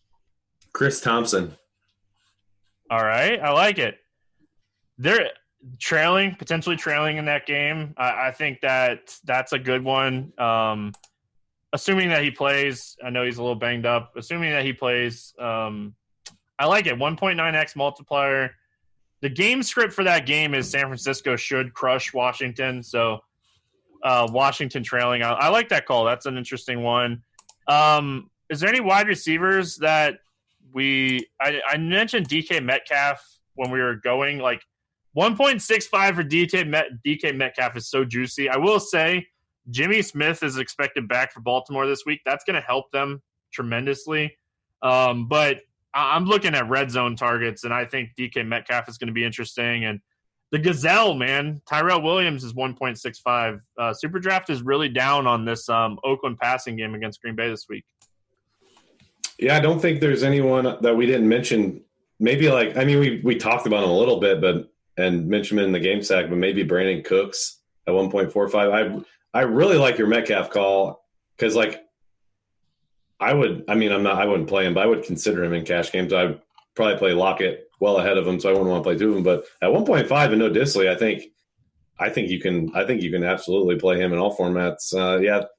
Chris Thompson. All right, I like it. They're potentially trailing in that game. I think that's a good one. Assuming that he plays, I know he's a little banged up. Assuming that he plays, I like it. 1.9x multiplier. The game script for that game is San Francisco should crush Washington. So Washington trailing. I like that call. That's an interesting one. Is there any wide receivers that I mentioned DK Metcalf when we were going, like 1.65 for DK Metcalf is so juicy. I will say Jimmy Smith is expected back for Baltimore this week. That's going to help them tremendously. But I'm looking at red zone targets, and I think DK Metcalf is going to be interesting. And the Gazelle, man, Tyrell Williams is 1.65. SuperDraft is really down on this Oakland passing game against Green Bay this week. Yeah, I don't think there's anyone that we didn't mention. Maybe we talked about him a little bit, and mentioned him in the game sack, but maybe Brandon Cooks at 1.45. I really like your Metcalf call because I wouldn't play him, but I would consider him in cash games. I'd probably play Lockett well ahead of him, so I wouldn't want to play 2 of them. But at 1.5 and no Disley, I think you can absolutely play him in all formats.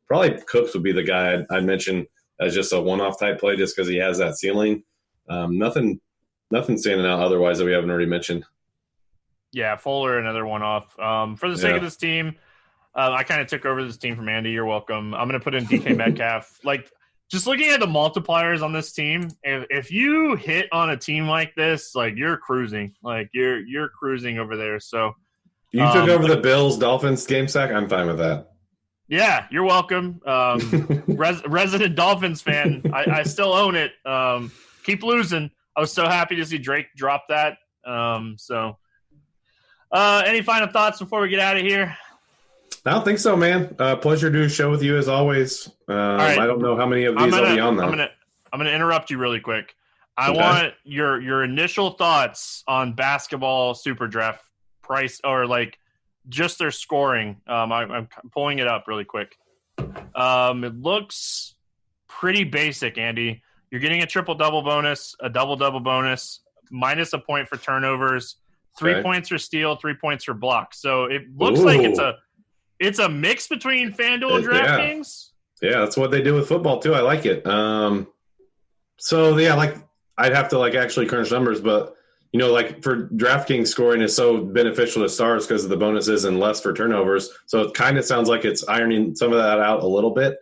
Probably Cooks would be the guy I'd mention as just a one-off type play, just because he has that ceiling. Nothing standing out otherwise that we haven't already mentioned. Yeah, Fuller, another one-off. For the sake of this team, I kind of took over this team from Andy. You're welcome. I'm going to put in DK Metcalf. Like, just looking at the multipliers on this team, if you hit on a team like this, like you're cruising. Like you're cruising over there. So you took over the Bills Dolphins game sack. I'm fine with that. Yeah, you're welcome. Resident Dolphins fan. I still own it. Keep losing. I was so happy to see Drake drop that. Any final thoughts before we get out of here? I don't think so, man. Pleasure to do a show with you as always. Right. I don't know how many of these I'll be on, though. I'm gonna interrupt you really quick. I want your initial thoughts on basketball SuperDraft price, or like just their scoring. I'm pulling it up really quick. It looks pretty basic, Andy. You're getting a triple-double bonus, a double-double bonus, minus a point for turnovers, 3 points for steal, 3 points for blocks. So it looks like it's a mix between FanDuel and DraftKings. Yeah, that's what they do with football too. I like it. So yeah, like I'd have to like actually crunch numbers, but you know, like for DraftKings, scoring is so beneficial to stars because of the bonuses and less for turnovers. So it kind of sounds like it's ironing some of that out a little bit.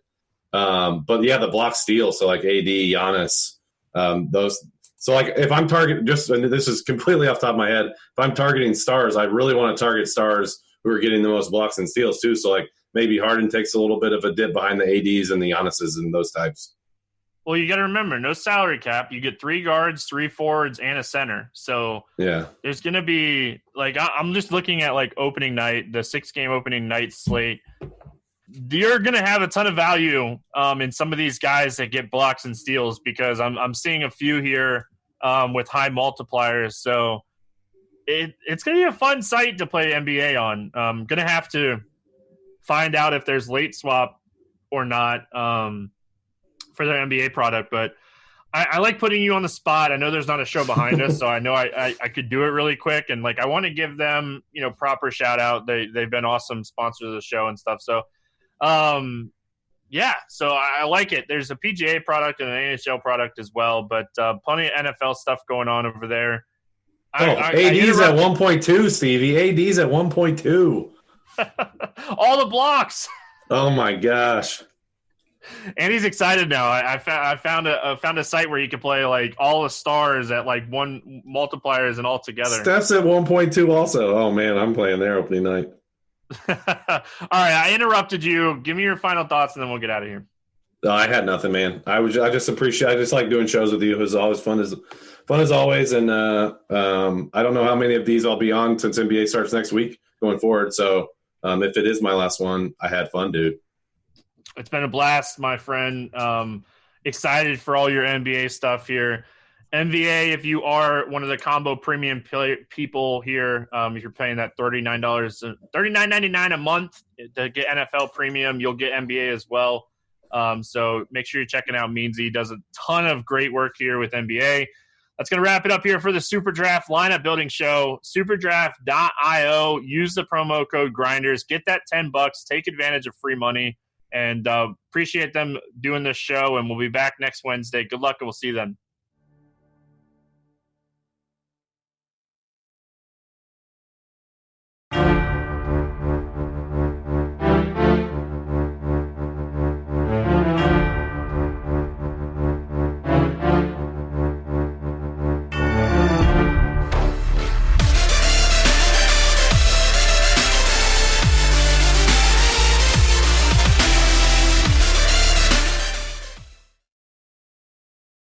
But yeah, the block steal. So like AD, Giannis, those. So like if I'm targeting, and this is completely off the top of my head, if I'm targeting stars, I really want to target stars who are getting the most blocks and steals too. So like maybe Harden takes a little bit of a dip behind the ADs and the Giannis's and those types. Well, you got to remember, no salary cap. You get 3 guards, 3 forwards, and a center. So yeah, there's going to be like I'm just looking at like opening night, the 6-game opening night slate. You're going to have a ton of value in some of these guys that get blocks and steals because I'm seeing a few here with high multipliers. So it's going to be a fun site to play NBA on. I'm going to have to find out if there's late swap or not. For their NBA product, but I like putting you on the spot. I know there's not a show behind us, so I know I could do it really quick. And like, I want to give them, proper shout out. They've been awesome sponsors of the show and stuff. So, yeah, so I like it. There's a PGA product and an NHL product as well, but plenty of NFL stuff going on over there. AD's at 1.2, Stevie. AD's at 1.2. All the blocks. Oh my gosh. And he's excited now. I found a site where you can play like all the stars at like one multipliers and all together. Steph's at 1.2 also. Oh man, I'm playing there opening night. All right, I interrupted you. Give me your final thoughts and then we'll get out of here. No, I had nothing, man. I just like doing shows with you. It was always fun as always. And I don't know how many of these I'll be on since NBA starts next week going forward. So if it is my last one, I had fun, dude. It's been a blast, my friend. Excited for all your NBA stuff here. NBA, if you are one of the combo premium people here, if you're paying that $39.99 a month to get NFL premium, you'll get NBA as well. So make sure you're checking out Meansy. He does a ton of great work here with NBA. That's going to wrap it up here for the SuperDraft lineup building show. SuperDraft.io. Use the promo code Grinders. Get that $10. Take advantage of free money. And appreciate them doing this show, and we'll be back next Wednesday. Good luck, and we'll see you then.